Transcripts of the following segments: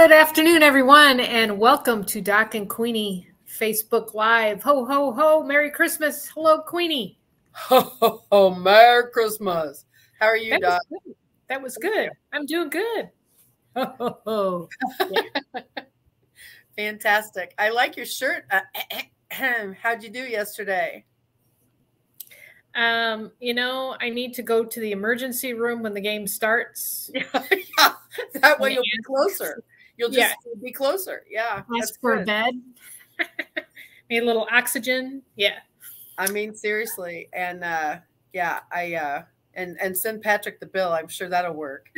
Good afternoon, everyone, and welcome to Doc and Queenie Facebook Live. Ho, ho, ho. Merry Christmas. Hello, Queenie. Oh, Merry Christmas. How are you, Doc? That was good. I'm doing good. Oh, yeah. Fantastic. I like your shirt. How'd you do yesterday? I need to go to the emergency room when the game starts. Yeah. That way you'll be closer. You'll just be closer. Yeah. Ask for a bed. Need a little oxygen. Yeah. I mean, seriously. And and send Patrick the bill. I'm sure that'll work.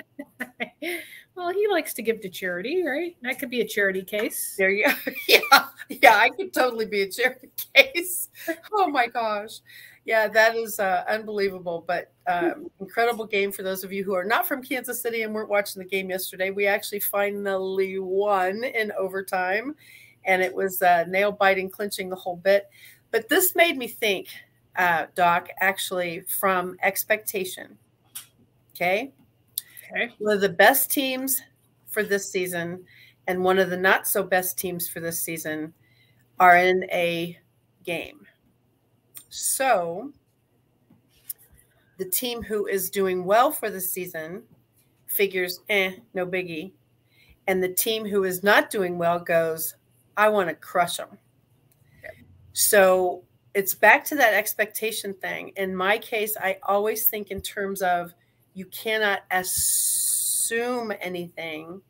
Well, he likes to give to charity, right? That could be a charity case. There you go. Yeah, I could totally be a charity case. Oh my gosh. Yeah, that is unbelievable, but incredible game for those of you who are not from Kansas City and weren't watching the game yesterday. We actually finally won in overtime, and it was nail-biting, clinching the whole bit. But this made me think, Doc, actually from expectation, okay? One of the best teams for this season and one of the not so best teams for this season are in a game. So the team who is doing well for the season figures, no biggie. And the team who is not doing well goes, I want to crush them. So it's back to that expectation thing. In my case, I always think in terms of you cannot assume anything.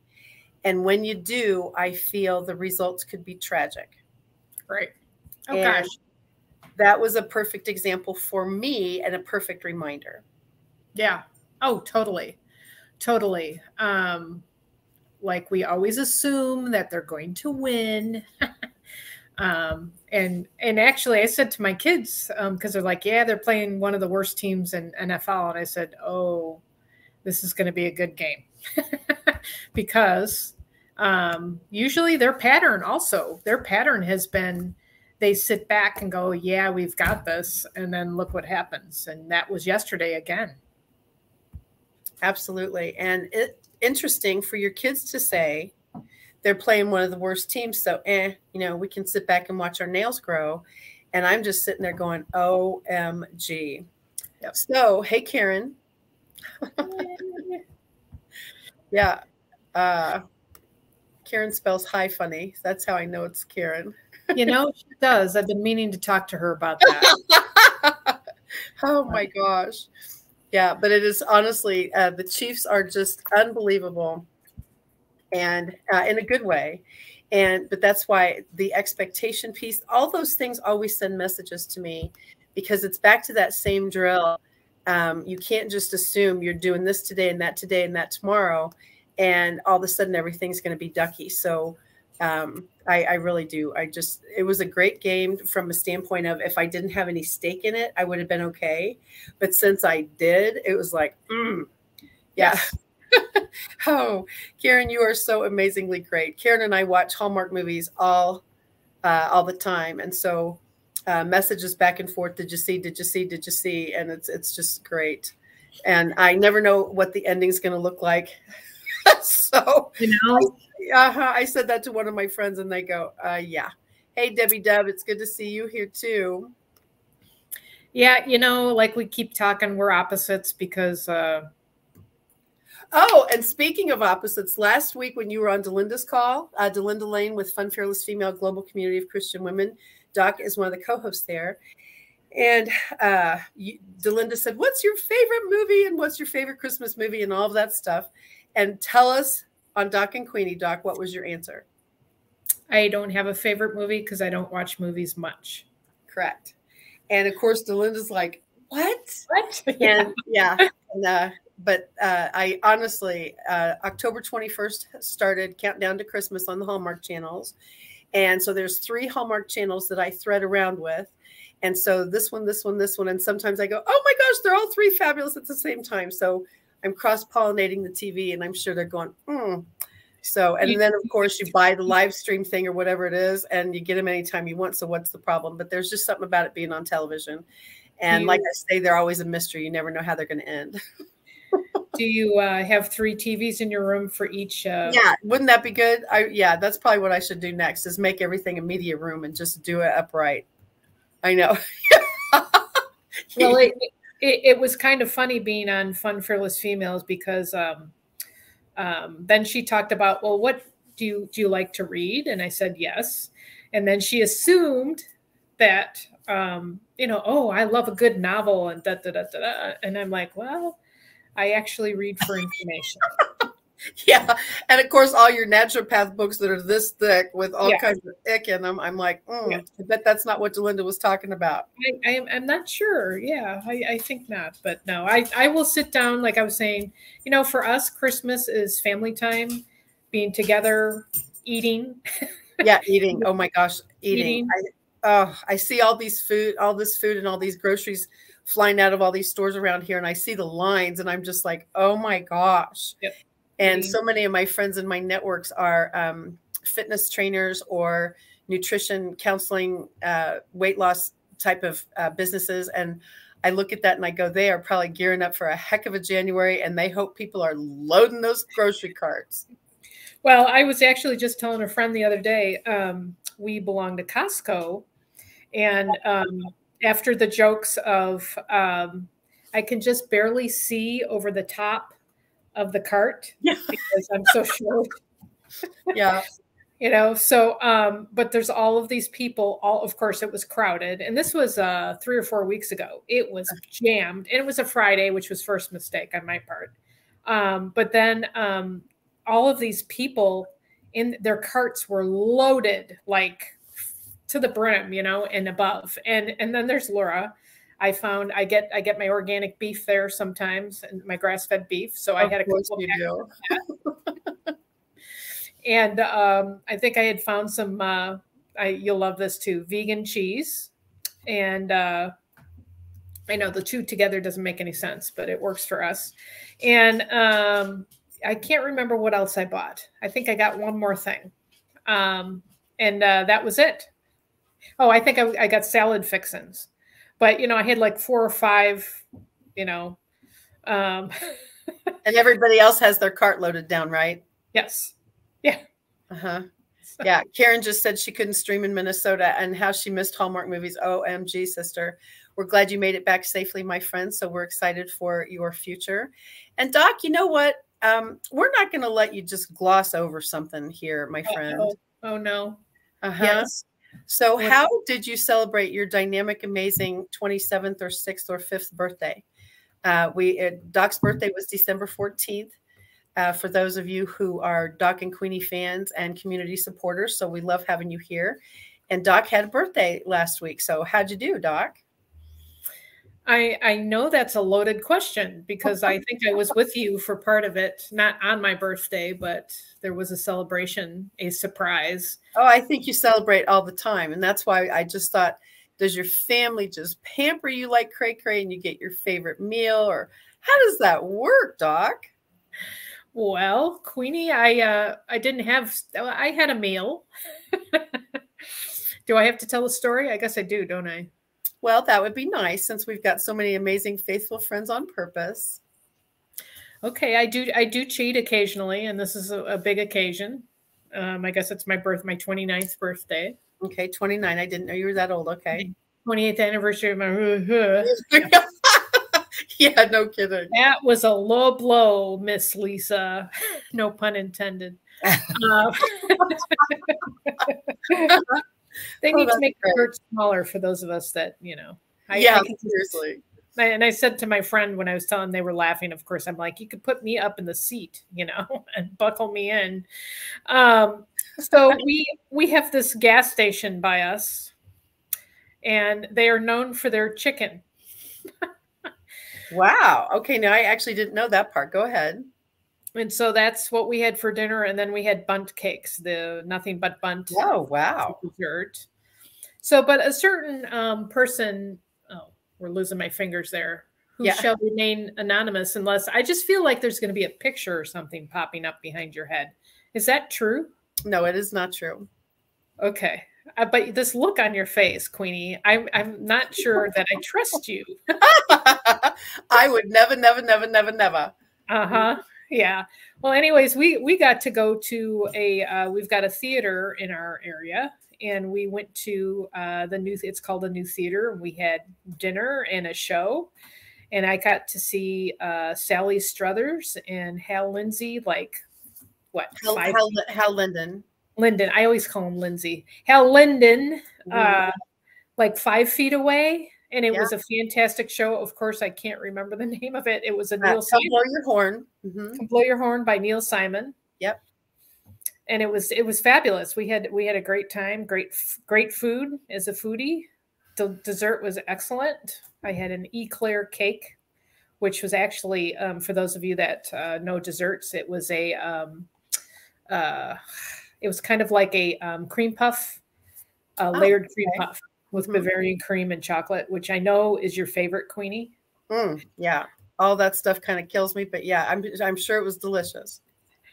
And when you do, I feel the results could be tragic. Right. Oh, gosh. That was a perfect example for me and a perfect reminder. Yeah. Oh, totally. Totally. Like we always assume that they're going to win. And actually I said to my kids, because they're like, yeah, they're playing one of the worst teams in NFL. And I said, oh, this is going to be a good game. Because usually their pattern has been, they sit back and go, yeah, we've got this. And then look what happens. And that was yesterday again. Absolutely. And interesting for your kids to say they're playing one of the worst teams. So, we can sit back and watch our nails grow. And I'm just sitting there going, OMG. Yep. So, hey, Karen. Yeah. Karen spells hi funny. That's how I know it's Karen. She does. I've been meaning to talk to her about that. Oh my gosh. Yeah, but it is honestly, the Chiefs are just unbelievable, and in a good way. But that's why the expectation piece, all those things always send messages to me, because it's back to that same drill. You can't just assume you're doing this today and that tomorrow, and all of a sudden everything's going to be ducky. So I really do. It was a great game from a standpoint of if I didn't have any stake in it, I would have been okay. But since I did, it was like, yeah. Oh, Karen, you are so amazingly great. Karen and I watch Hallmark movies all the time. And so messages back and forth. Did you see? Did you see? Did you see? And it's just great. And I never know what the ending's going to look like. So, I said that to one of my friends and they go, yeah. Hey, Debbie Deb, it's good to see you here too. Yeah. Like we keep talking, we're opposites because, oh, and speaking of opposites, last week when you were on Delinda's call, Delinda Lane with Fun, Fearless Female Global Community of Christian Women, Doc is one of the co-hosts there. And Delinda said, what's your favorite movie and what's your favorite Christmas movie and all of that stuff? And tell us on Doc and Queenie, Doc, what was your answer? I don't have a favorite movie because I don't watch movies much. Correct. And of course, Delinda's like, what? And but I honestly, October 21st started Countdown to Christmas on the Hallmark channels. And so there's 3 Hallmark channels that I thread around with. And so this one, and sometimes I go, oh my gosh, they're all 3 fabulous at the same time. So I'm cross-pollinating the TV, and I'm sure they're going, So, and then, of course, you buy the live stream thing or whatever it is, and you get them anytime you want. So what's the problem? But there's just something about it being on television. And like I say, they're always a mystery. You never know how they're going to end. Do you have 3 TVs in your room for each? Yeah, wouldn't that be good? Yeah, that's probably what I should do next is make everything a media room and just do it upright. I know. Well, it was kind of funny being on Fun Fearless Females because then she talked about, well, what do you like to read? And I said yes, and then she assumed that oh, I love a good novel and da da da da da, and I'm like, well, I actually read for information. Yeah, and of course, all your naturopath books that are this thick with all kinds of ick in them. I'm like, I bet that's not what Delinda was talking about. I'm not sure. Yeah, I think not. But no, I will sit down, like I was saying. For us, Christmas is family time, being together, eating. Yeah, eating. Oh my gosh, eating. I see all this food and all these groceries flying out of all these stores around here, and I see the lines, and I'm just like, oh my gosh. Yep. And so many of my friends in my networks are fitness trainers or nutrition counseling, weight loss type of businesses. And I look at that and I go, they are probably gearing up for a heck of a January, and they hope people are loading those grocery carts. Well, I was actually just telling a friend the other day, we belong to Costco. And after the jokes of I can just barely see over the top of the cart because I'm so short. Yeah. But there's all of these people, of course it was crowded. And this was 3 or 4 weeks ago. It was jammed, and it was a Friday, which was first mistake on my part. But then all of these people in their carts were loaded like to the brim, and above. And then there's Laura. I get my organic beef there sometimes, and my grass-fed beef. So I had a couple of and I think I had found some. You'll love this too, vegan cheese, and I know the two together doesn't make any sense, but it works for us. And I can't remember what else I bought. I think I got one more thing, and that was it. Oh, I think I got salad fixins. But, I had like 4 or 5, And everybody else has their cart loaded down, right? Yes. Yeah. Uh-huh. Yeah. Karen just said she couldn't stream in Minnesota and how she missed Hallmark movies. OMG, sister. We're glad you made it back safely, my friend. So we're excited for your future. And Doc, you know what? We're not going to let you just gloss over something here, my friend. Oh no. Uh-huh. Yes. So how did you celebrate your dynamic, amazing 27th or 6th or 5th birthday? Doc's birthday was December 14th. For those of you who are Doc and Queenie fans and community supporters. So we love having you here. And Doc had a birthday last week. So how'd you do, Doc? I know that's a loaded question because I think I was with you for part of it, not on my birthday, but there was a celebration, a surprise. Oh, I think you celebrate all the time. And that's why I just thought, does your family just pamper you like cray-cray and you get your favorite meal? Or how does that work, Doc? Well, Queenie, I had a meal. Do I have to tell a story? I guess I do, don't I? Well, that would be nice since we've got so many amazing, faithful friends on purpose. Okay, I do cheat occasionally, and this is a big occasion. I guess it's my 29th birthday. Okay, 29. I didn't know you were that old. Okay. 28th anniversary of my Yeah, no kidding. That was a low blow, Miss Lisa. No pun intended. They need to make the hurt smaller for those of us that, seriously. And I said to my friend when I was telling them, they were laughing, of course, I'm like, you could put me up in the seat, and buckle me in. So we have this gas station by us, and they are known for their chicken. Wow. Okay. Now I actually didn't know that part. Go ahead. And so that's what we had for dinner. And then we had bunt cakes, the nothing but bunt. Oh, wow. Dessert. So, but a certain person, we're losing my fingers there, who shall remain anonymous unless I just feel like there's going to be a picture or something popping up behind your head. Is that true? No, it is not true. Okay. But this look on your face, Queenie, I'm not sure that I trust you. I would never. Uh-huh. Yeah. Well, anyways, we got to go to we've got a theater in our area, and we went to it's called the New Theater. We had dinner and a show, and I got to see Sally Struthers and Hal Lindsey, like what, five Hal Linden. Linden. I always call him Lindsay. Hal Linden, Mhm. like 5 feet away. And it Yeah. was a fantastic show. Of course, I can't remember the name of it. It was a Come Neil Simon. Blow Your Horn. Mm-hmm. Come Blow Your Horn by Neil Simon. Yep. And it was fabulous. We had a great time. Great food as a foodie. The dessert was excellent. I had an eclair cake, which was actually for those of you that know desserts, it was it was kind of like a cream puff, layered cream puff with Bavarian cream and chocolate, which I know is your favorite, Queenie. Yeah, all that stuff kind of kills me, but yeah, I'm sure it was delicious.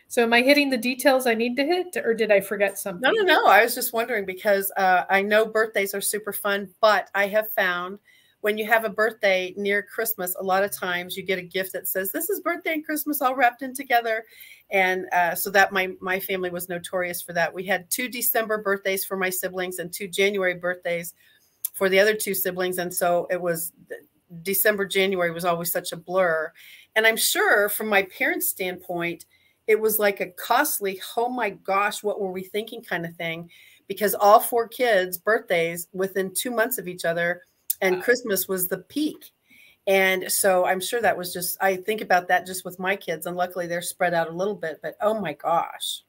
So am I hitting the details I need to hit, or did I forget something? No. I was just wondering because I know birthdays are super fun, but I have found when you have a birthday near Christmas, a lot of times you get a gift that says, this is birthday and Christmas all wrapped in together. And so that my family was notorious for that. We had 2 December birthdays for my siblings and 2 January birthdays for the other 2 siblings. And so it was December, January was always such a blur. And I'm sure from my parents' standpoint, it was like a costly, oh my gosh, what were we thinking kind of thing, because all 4 kids' birthdays within 2 months of each other, and Christmas was the peak. And so I'm sure that was just, I think about that just with my kids, and luckily they're spread out a little bit, but oh my gosh.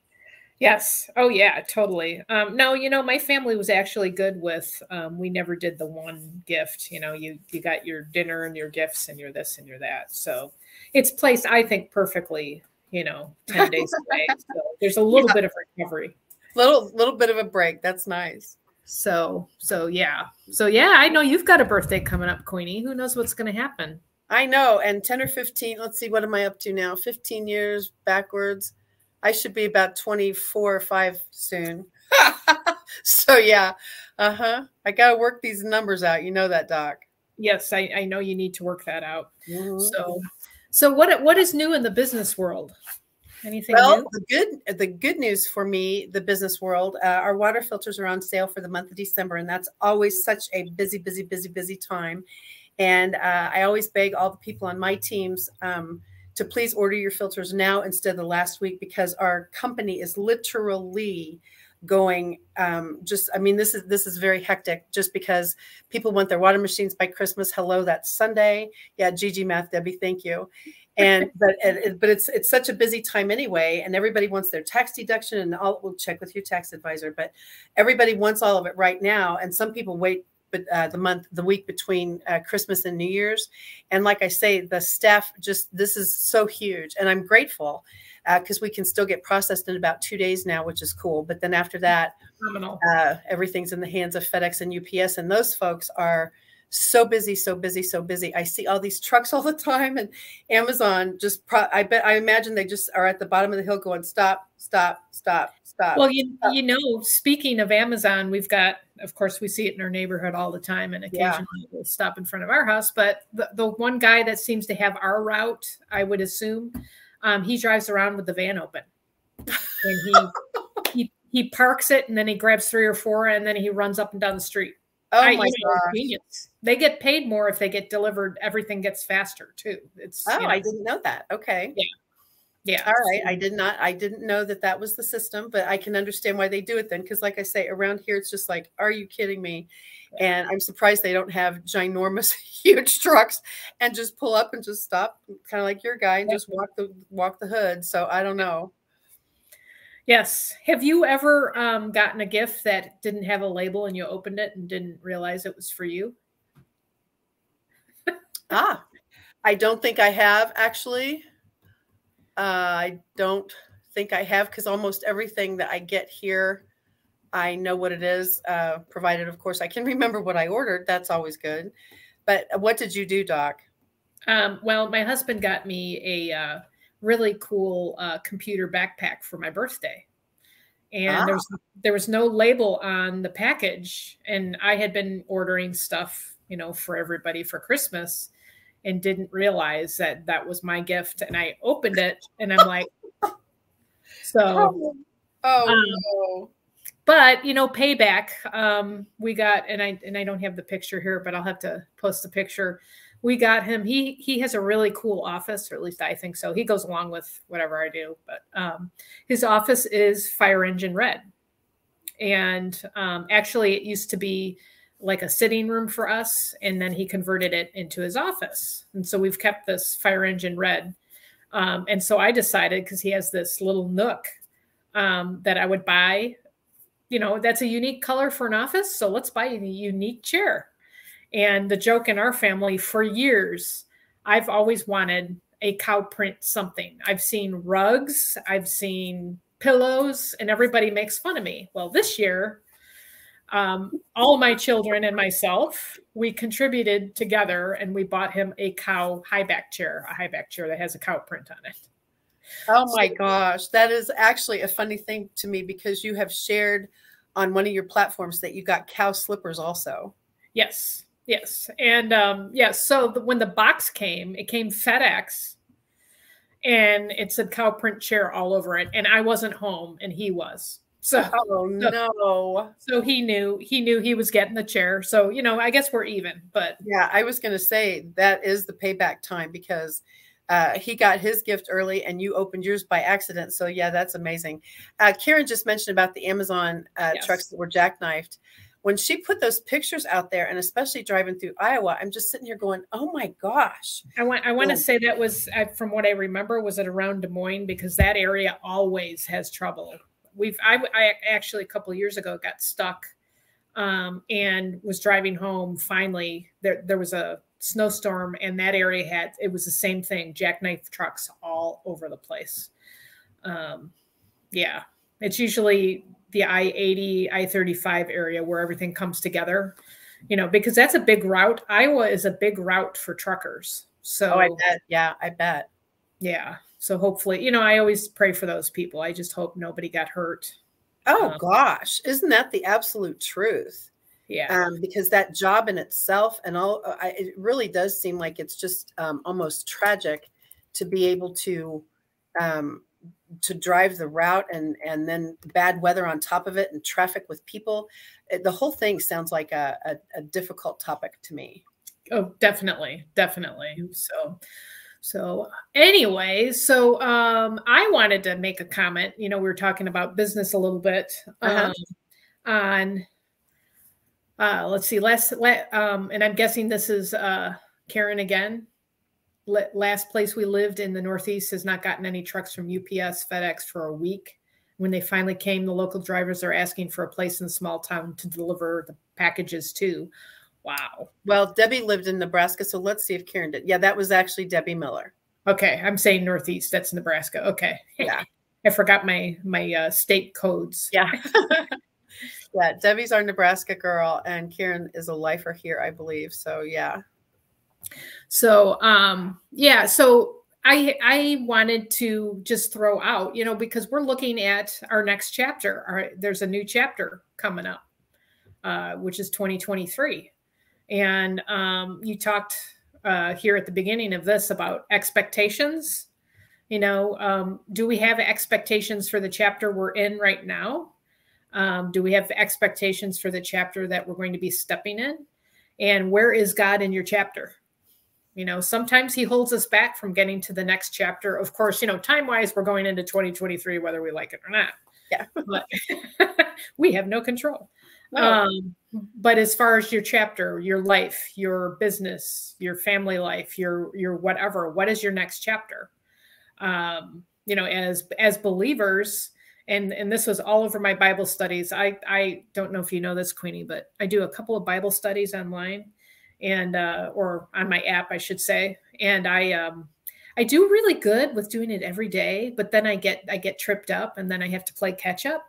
Yes. Oh yeah, totally. No, my family was actually good with, we never did the one gift, you got your dinner and your gifts and your this and your that. So it's placed, I think, perfectly, 10 days away. So there's a little bit of recovery. Little bit of a break. That's nice. So yeah. I know you've got a birthday coming up, Queenie. Who knows what's going to happen? I know. And 10 or 15, let's see, what am I up to now? 15 years backwards. I should be about 24 or 5 soon. So yeah. I got to work these numbers out. You know that, Doc. Yes, I know you need to work that out. So what is new in the business world? Anything new? The good news for me, the business world, our water filters are on sale for the month of December, and that's always such a busy time. And I always beg all the people on my teams to please order your filters now instead of the last week, because our company is literally going this is very hectic, just because people want their water machines by Christmas. Hello, that's Sunday. Yeah, Gigi Math, Debbie, thank you. And but it's such a busy time anyway, and everybody wants their tax deduction, and we'll check with your tax advisor, but everybody wants all of it right now, and some people wait the week between Christmas and New Year's. And like I say, the staff this is so huge, and I'm grateful because we can still get processed in about 2 days now, which is cool. But then after that, everything's in the hands of FedEx and UPS, and those folks are so busy. I see all these trucks all the time, and Amazon I imagine they just are at the bottom of the hill going, stop. Well, speaking of Amazon, we've got, of course, we see it in our neighborhood all the time, and occasionally we'll stop in front of our house. But the one guy that seems to have our route, I would assume, he drives around with the van open, and he parks it, and then he grabs 3 or 4, and then he runs up and down the street. Oh my gosh. They get paid more if they get delivered. Everything gets faster too. I didn't know that. Okay. Yeah. All right. I didn't know that was the system, but I can understand why they do it then. Because like I say, around here, it's just like, are you kidding me? And I'm surprised they don't have ginormous, huge trucks and just pull up and just stop, kind of like your guy, and just walk the hood. So I don't know. Yes. Have you ever gotten a gift that didn't have a label and you opened it and didn't realize it was for you? I don't think I have, actually. I don't think I have, because almost everything that I get here, I know what it is, provided, of course, I can remember what I ordered. That's always good. But what did you do, Doc? Well, my husband got me a really cool computer backpack for my birthday. And there was no label on the package. And I had been ordering stuff, for everybody for Christmas. and didn't realize that that was my gift. And I opened it and I'm like, so, no. But you know, payback. We got, and I don't have the picture here, but I'll have to post the picture. We got him. He has a really cool office, or at least I think so. He goes along with whatever I do, but his office is fire engine red. And actually, it used to be like a sitting room for us, and then he converted it into his office. And so we've kept this fire engine red. And so I decided, because he has this little nook, that I would buy. You know, that's a unique color for an office. So let's buy a unique chair. And the joke in our family for years, I've always wanted a cow print something. I've seen rugs, I've seen pillows, and everybody makes fun of me. Well, this year, all my children and myself, we contributed together and we bought him a cow high back chair that has a cow print on it. Oh my gosh. That is actually a funny thing to me, because you have shared on one of your platforms that you got cow slippers also. Yes. Yes. And yes. So when the box came, it came FedEx and it said cow print chair all over it. And I wasn't home and he was. So, no. So he knew he was getting the chair. So, you know, I guess we're even, but yeah, I was going to say that is the payback time, because he got his gift early and you opened yours by accident. So yeah, that's amazing. Karen just mentioned about the Amazon yes. trucks that were jackknifed. When she put those pictures out there, and especially driving through Iowa, I'm just sitting here going, oh my gosh. I want to say that was, from what I remember, was it around Des Moines, because that area always has trouble. I actually a couple of years ago got stuck and was driving home. Finally, there was a snowstorm, and that area it was the same thing, jackknife trucks all over the place. Yeah, it's usually the I-80, I-35 area where everything comes together, you know, because that's a big route. Iowa is a big route for truckers. So I bet. Yeah, I bet. Yeah. So hopefully, you know, I always pray for those people. I just hope nobody got hurt. Oh gosh, isn't that the absolute truth? Yeah. Because that job in itself and all, it really does seem like it's just almost tragic to be able to drive the route and then bad weather on top of it and traffic with people. The whole thing sounds like a difficult topic to me. Oh, definitely. Definitely. So anyway, so I wanted to make a comment. You know, we were talking about business a little bit on let's see, and I'm guessing this is Karen again. Last place we lived in the Northeast has not gotten any trucks from UPS, FedEx for a week. When they finally came, the local drivers are asking for a place in the small town to deliver the packages to. Wow. Well, Debbie lived in Nebraska, so let's see if Karen did. Yeah, that was actually Debbie Miller. Okay, I'm saying Northeast. That's Nebraska. Okay. Yeah. I forgot my state codes. Yeah. Yeah, Debbie's our Nebraska girl, and Karen is a lifer here, I believe. So yeah. So yeah, so I wanted to just throw out, you know, because we're looking at our next chapter. There's a new chapter coming up, which is 2023. And you talked here at the beginning of this about expectations. You know, do we have expectations for the chapter we're in right now? Do we have expectations for the chapter that we're going to be stepping in? And where is God in your chapter? You know, sometimes he holds us back from getting to the next chapter. Of course, you know, time-wise, we're going into 2023, whether we like it or not. Yeah. But we have no control. No. But as far as your chapter, your life, your business, your family life, your whatever, what is your next chapter? You know, as believers, and this was all over my Bible studies. I don't know if you know this, Queenie, but I do a couple of Bible studies online and or on my app, I should say. And I do really good with doing it every day, but then I get tripped up and then I have to play catch up.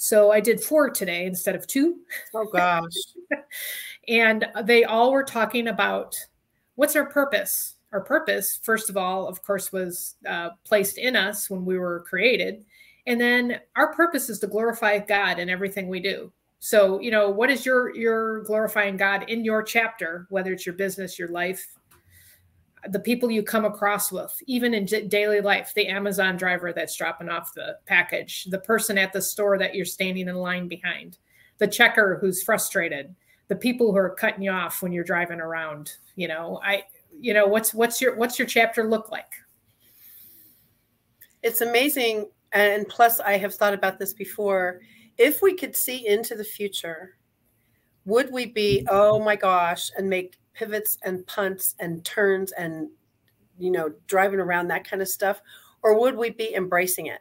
So I did 4 today instead of 2. Oh gosh. And they all were talking about what's our purpose. Our purpose, first of all, of course, was placed in us when we were created. And then our purpose is to glorify God in everything we do. So, you know, what is your glorifying God in your chapter, whether it's your business, your life? the people you come across with, even in daily life, the Amazon driver that's dropping off the package, the person at the store that you're standing in line behind, the checker who's frustrated, the people who are cutting you off when you're driving around. What's your chapter look like? It's amazing. And plus, I have thought about this before. If we could see into the future, would we be, oh my gosh, and make pivots and punts and turns and, driving around, that kind of stuff? Or would we be embracing it?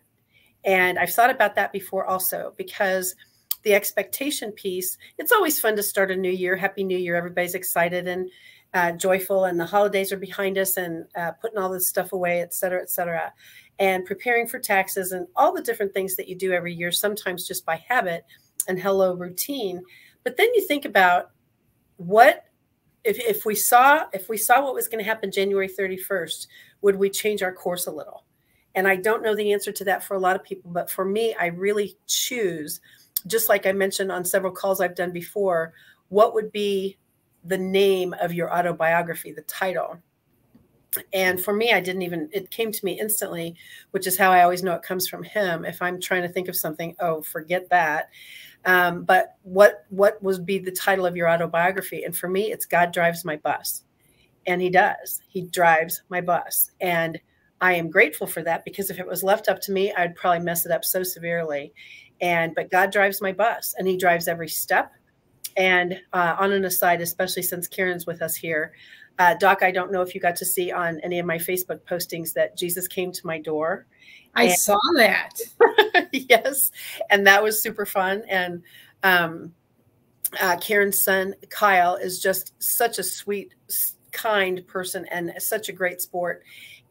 And I've thought about that before also, because the expectation piece, it's always fun to start a new year. Happy New Year. Everybody's excited and joyful, and the holidays are behind us, and putting all this stuff away, et cetera, and preparing for taxes and all the different things that you do every year, sometimes just by habit and hello routine. But then you think about what if we saw what was going to happen January 31st, would we change our course a little? And I don't know the answer to that for a lot of people, but for me, I really choose, just like I mentioned on several calls I've done before, what would be the name of your autobiography, the title. And for me, it came to me instantly, which is how I always know it comes from him. If I'm trying to think of something, oh, forget that. But what would be the title of your autobiography? And for me, it's God Drives My Bus. And he does. He drives my bus. And I am grateful for that, because if it was left up to me, I'd probably mess it up so severely. But God drives my bus, and he drives every step. And on an aside, especially since Karen's with us here, Doc, I don't know if you got to see on any of my Facebook postings that Jesus came to my door. I saw that. Yes. And that was super fun. And Karen's son, Kyle, is just such a sweet, kind person and such a great sport.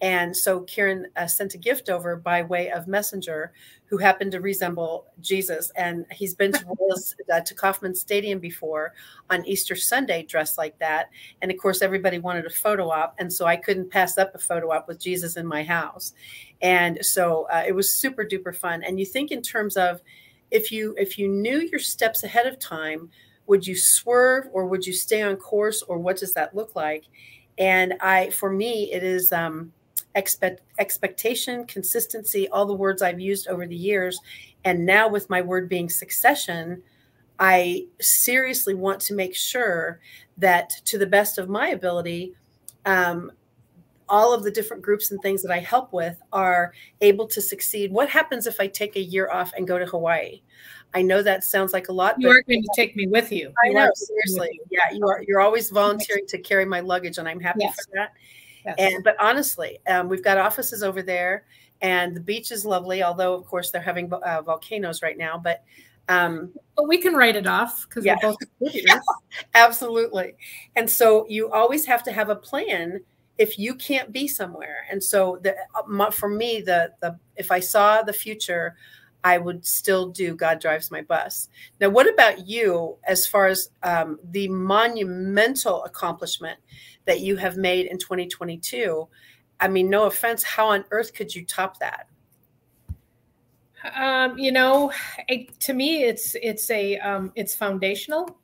And so Karen sent a gift over by way of messenger, who happened to resemble Jesus. And he's been to Kauffman Stadium before on Easter Sunday dressed like that. And of course, everybody wanted a photo op. And so I couldn't pass up a photo op with Jesus in my house. And so it was super duper fun. And you think in terms of, if you knew your steps ahead of time, would you swerve, or would you stay on course, or what does that look like? And for me, it is expectation, consistency, all the words I've used over the years. And now with my word being succession, I seriously want to make sure that, to the best of my ability, all of the different groups and things that I help with are able to succeed. What happens if I take a year off and go to Hawaii? I know that sounds like a lot. You are going to take me with you. I know, seriously. Yeah, you're always volunteering to carry my luggage, and I'm happy for that. Yes. But honestly, we've got offices over there, and the beach is lovely, although, of course, they're having volcanoes right now. But we can write it off, because we're both contributors. Absolutely. And so you always have to have a plan if you can't be somewhere. And so for me, if I saw the future, I would still do God Drives My Bus. Now, what about you, as far as the monumental accomplishment that you have made in 2022? I mean, no offense, how on earth could you top that? To me, it's foundational,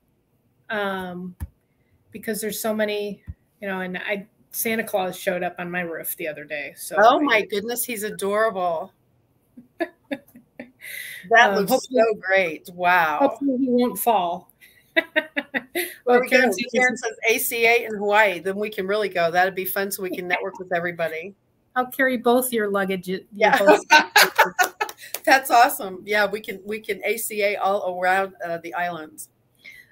because there's so many, and Santa Claus showed up on my roof the other day. So, oh my goodness, he's adorable. That looks so great. Wow. Hopefully he won't fall. Well, Karen says ACA in Hawaii, then we can really go. That'd be fun, so we can network with everybody. I'll carry both your luggage. Yeah. That's awesome. Yeah, we can ACA all around the islands.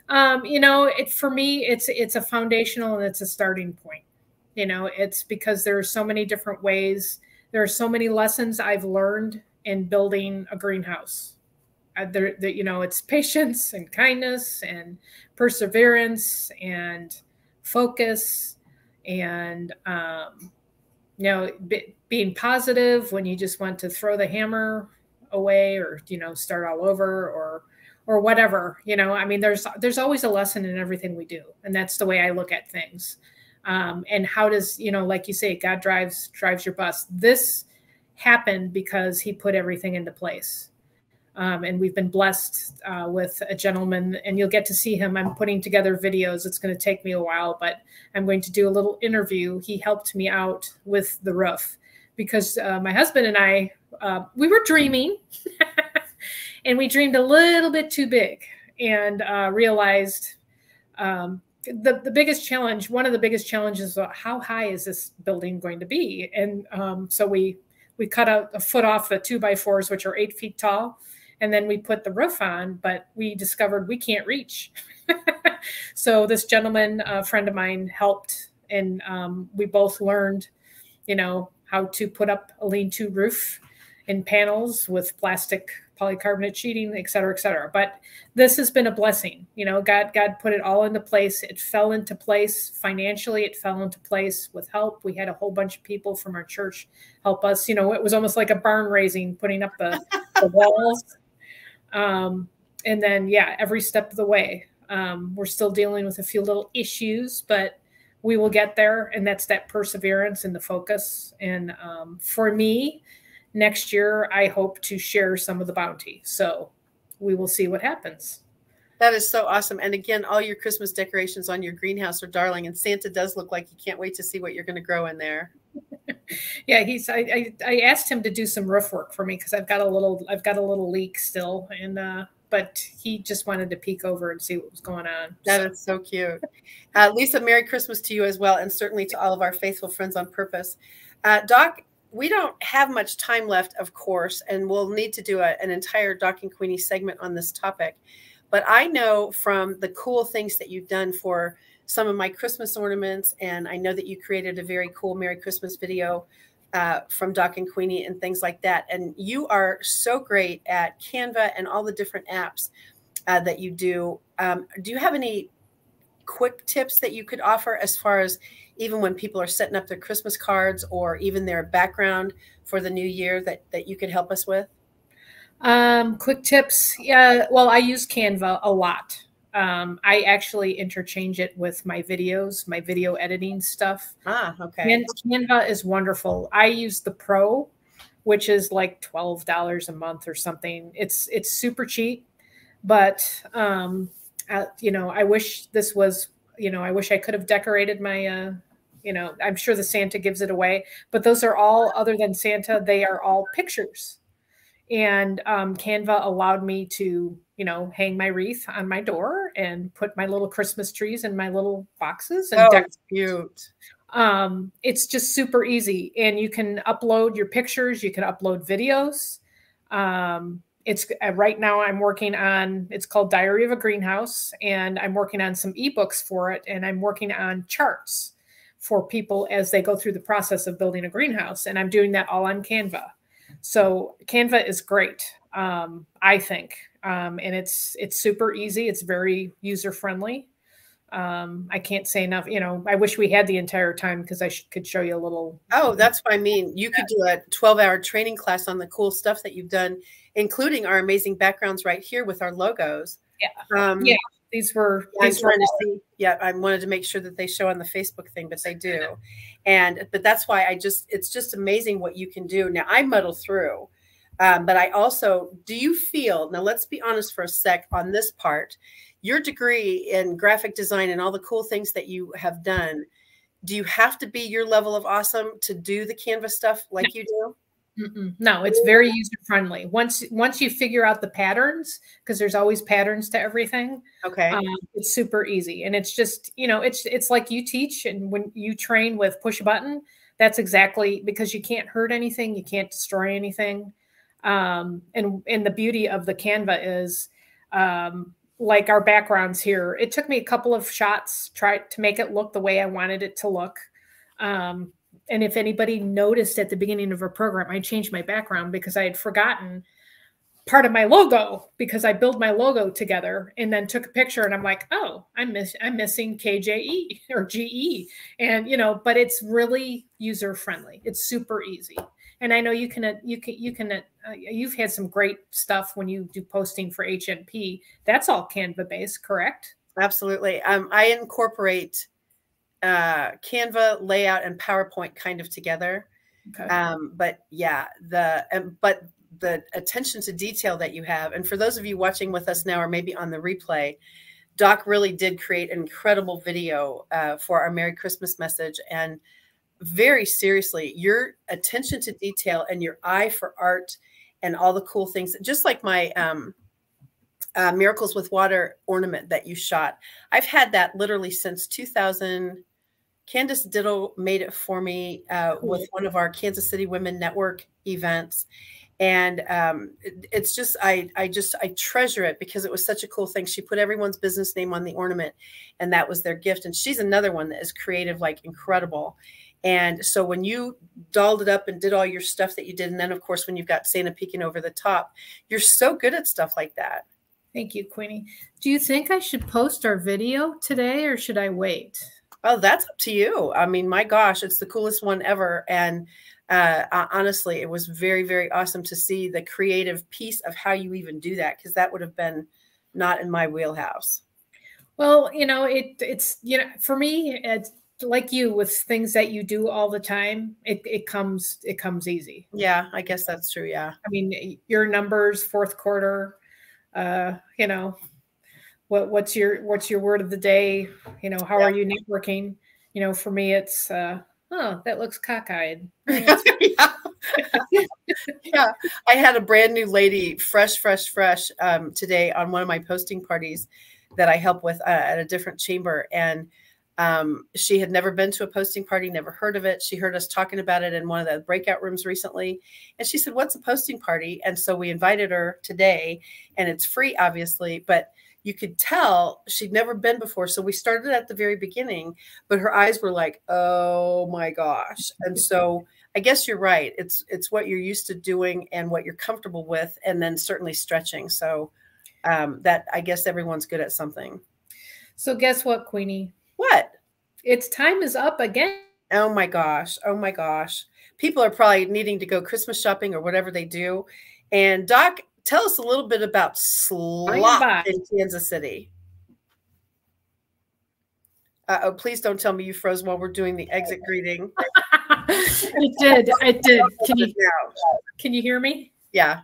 For me, it's a foundational, and it's a starting point. It's because there are so many different ways. There are so many lessons I've learned in building a greenhouse. It's patience and kindness and perseverance and focus, and being positive when you just want to throw the hammer away, or start all over, or whatever. I mean, there's always a lesson in everything we do, and that's the way I look at things. And how does, like you say, God drives your bus. This happened because he put everything into place. And we've been blessed with a gentleman, and you'll get to see him. I'm putting together videos. It's going to take me a while, but I'm going to do a little interview. He helped me out with the roof because my husband and I, we were dreaming and we dreamed a little bit too big and realized the biggest challenge, one of the biggest challenges, how high is this building going to be? And so we cut a foot off the 2x4s, which are 8 feet tall. And then we put the roof on, but we discovered we can't reach. So this gentleman, a friend of mine, helped, and we both learned, how to put up a lean-to roof in panels with plastic polycarbonate sheeting, et cetera, et cetera. But this has been a blessing. God put it all into place. It fell into place financially. It fell into place with help. We had a whole bunch of people from our church help us. It was almost like a barn raising, putting up the walls. And then, every step of the way, we're still dealing with a few little issues, but we will get there. And that's that perseverance and the focus. And for me, next year, I hope to share some of the bounty. So we will see what happens. That is so awesome. And again, all your Christmas decorations on your greenhouse are darling. And Santa does look like he can't wait to see what you're going to grow in there. Yeah, I asked him to do some roof work for me because I've got a little leak still, and but he just wanted to peek over and see what was going on. That is so cute. Lisa, Merry Christmas to you as well, and certainly to all of our faithful friends on purpose. Doc, we don't have much time left, of course, and we'll need to do an entire Doc and Queenie segment on this topic. But I know from the cool things that you've done for some of my Christmas ornaments, and I know that you created a very cool Merry Christmas video from Doc and Queenie and things like that. And you are so great at Canva and all the different apps that you do. Do you have any quick tips that you could offer as far as even when people are setting up their Christmas cards or even their background for the new year that you could help us with? Quick tips. Yeah. Well, I use Canva a lot. I actually interchange it with my videos, my video editing stuff. Okay. And Canva is wonderful. I use the Pro, which is like $12 a month or something. It's super cheap, but I wish this was, I wish I could have decorated my, I'm sure the Santa gives it away, but those are all, other than Santa, they are all pictures. And Canva allowed me to, hang my wreath on my door and put my little Christmas trees in my little boxes. And that's cute. It's just super easy. And you can upload your pictures. You can upload videos. It's right now I'm working on, it's called Diary of a Greenhouse, and I'm working on some eBooks for it. And I'm working on charts for people as they go through the process of building a greenhouse. And I'm doing that all on Canva. So Canva is great, I think. And it's super easy. It's very user-friendly. I can't say enough. I wish we had the entire time because I could show you a little. Oh, that's what I mean. You could do a 12-hour training class on the cool stuff that you've done, including our amazing backgrounds right here with our logos. Yeah. Yeah. These were. I'm trying to see. Yeah, I wanted to make sure that they show on the Facebook thing, but they do. But that's why it's just amazing what you can do. Now I muddle through, but I also, do you feel, now let's be honest for a sec on this part, your degree in graphic design and all the cool things that you have done, do you have to be your level of awesome to do the Canva stuff like you do? No, it's very user friendly. Once you figure out the patterns, because there's always patterns to everything. Okay. It's super easy. And it's just, it's like you teach, and when you train with push a button, that's exactly, because you can't hurt anything. You can't destroy anything. And the beauty of the Canva is, like our backgrounds here, it took me a couple of shots, tried to make it look the way I wanted it to look. And if anybody noticed at the beginning of our program, I changed my background because I had forgotten part of my logo, because I built my logo together and then took a picture, and I'm like, oh, I'm missing KJE or GE. And, but it's really user friendly. It's super easy. And I know you've had some great stuff when you do posting for HNP. That's all Canva based, correct? Absolutely. I incorporate Canva, layout, and PowerPoint kind of together. Okay. But yeah, but the attention to detail that you have. And for those of you watching with us now, or maybe on the replay, Doc really did create an incredible video for our Merry Christmas message. And very seriously, your attention to detail and your eye for art and all the cool things, just like my Miracles with Water ornament that you shot. I've had that literally since 2000. Candace Diddle made it for me with one of our Kansas City Women Network events. And it's just, I treasure it because it was such a cool thing. She put everyone's business name on the ornament, and that was their gift. And she's another one that is creative, like incredible. And so when you dolled it up and did all your stuff that you did, and then of course, when you've got Santa peeking over the top, you're so good at stuff like that. Thank you, Queenie. Do you think I should post our video today or should I wait? Oh, that's up to you. I mean, my gosh, it's the coolest one ever. And honestly, it was very, very awesome to see the creative piece of how you even do that, because that would have been not in my wheelhouse. Well, you know, it's, you know, for me, it's like you with things that you do all the time, it comes easy. Yeah, I guess that's true. Yeah. I mean, your numbers, fourth quarter, you know, what's your word of the day? You know, how are you networking? You know, for me, it's, oh, that looks cockeyed. Yeah. Yeah. I had a brand new lady, fresh today on one of my posting parties that I help with at a different chamber. And she had never been to a posting party, never heard of it. She heard us talking about it in one of the breakout rooms recently. And she said, what's a posting party? And so we invited her today, and it's free, obviously, but you could tell she'd never been before. So we started at the very beginning, but her eyes were like, oh my gosh. And so I guess you're right. It's what you're used to doing and what you're comfortable with, and then certainly stretching. So that, I guess everyone's good at something. So guess what, Queenie? What? Its time is up again. Oh my gosh. Oh my gosh. People are probably needing to go Christmas shopping or whatever they do. And Doc, tell us a little bit about slop in Kansas City. Oh, please don't tell me you froze while we're doing the exit greeting. I did. Can you hear me? Yeah.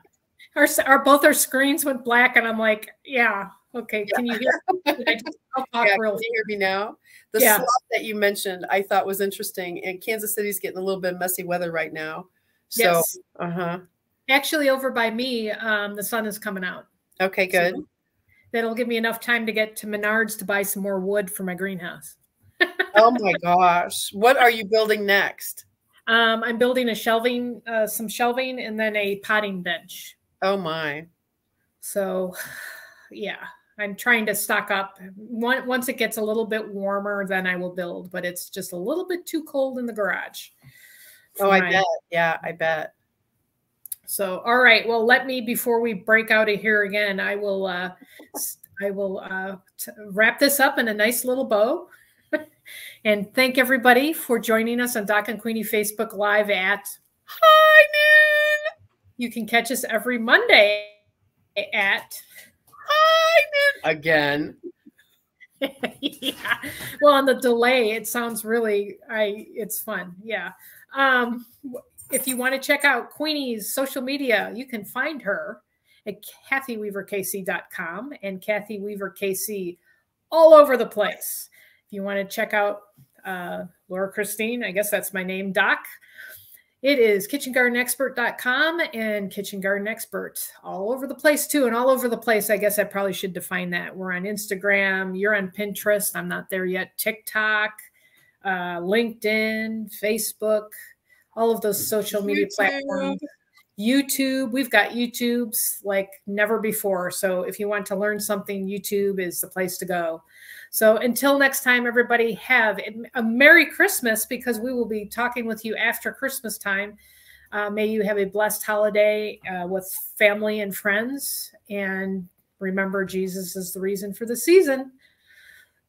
Both our screens went black, and I'm like, yeah. Okay. Yeah. Can you hear me? Can you hear me now? The slop that you mentioned, I thought was interesting. And Kansas City's getting a little bit messy weather right now. So, yes. Actually, over by me, the sun is coming out. Okay, good. So that'll give me enough time to get to Menards to buy some more wood for my greenhouse. Oh my gosh. What are you building next? I'm building some shelving, and then a potting bench. Oh my. So, yeah. I'm trying to stock up. Once it gets a little bit warmer, then I will build, but it's just a little bit too cold in the garage. Oh, I bet. Yeah, I bet. So, all right. Well, before we break out of here again, I will wrap this up in a nice little bow. And thank everybody for joining us on Doc and Queenie Facebook Live at high noon. You can catch us every Monday at again. Yeah. Well, on the delay, it sounds really, it's fun. Yeah. If you want to check out Queenie's social media, you can find her at KathyWeaverKC.com and Kathy Weaver KC all over the place. If you want to check out Laura Christine, I guess that's my name, Doc. It is kitchengardenexpert.com and Kitchen Garden Expert all over the place too. And all over the place, I guess I probably should define that. We're on Instagram. You're on Pinterest. I'm not there yet. TikTok, LinkedIn, Facebook, all of those social media platforms. YouTube. We've got YouTubes like never before. So if you want to learn something, YouTube is the place to go. So until next time, everybody, have a Merry Christmas, because we will be talking with you after Christmas time. May you have a blessed holiday with family and friends. And remember, Jesus is the reason for the season.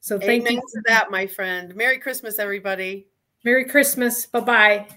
So thank you for that, my friend. Merry Christmas, everybody. Merry Christmas. Bye-bye.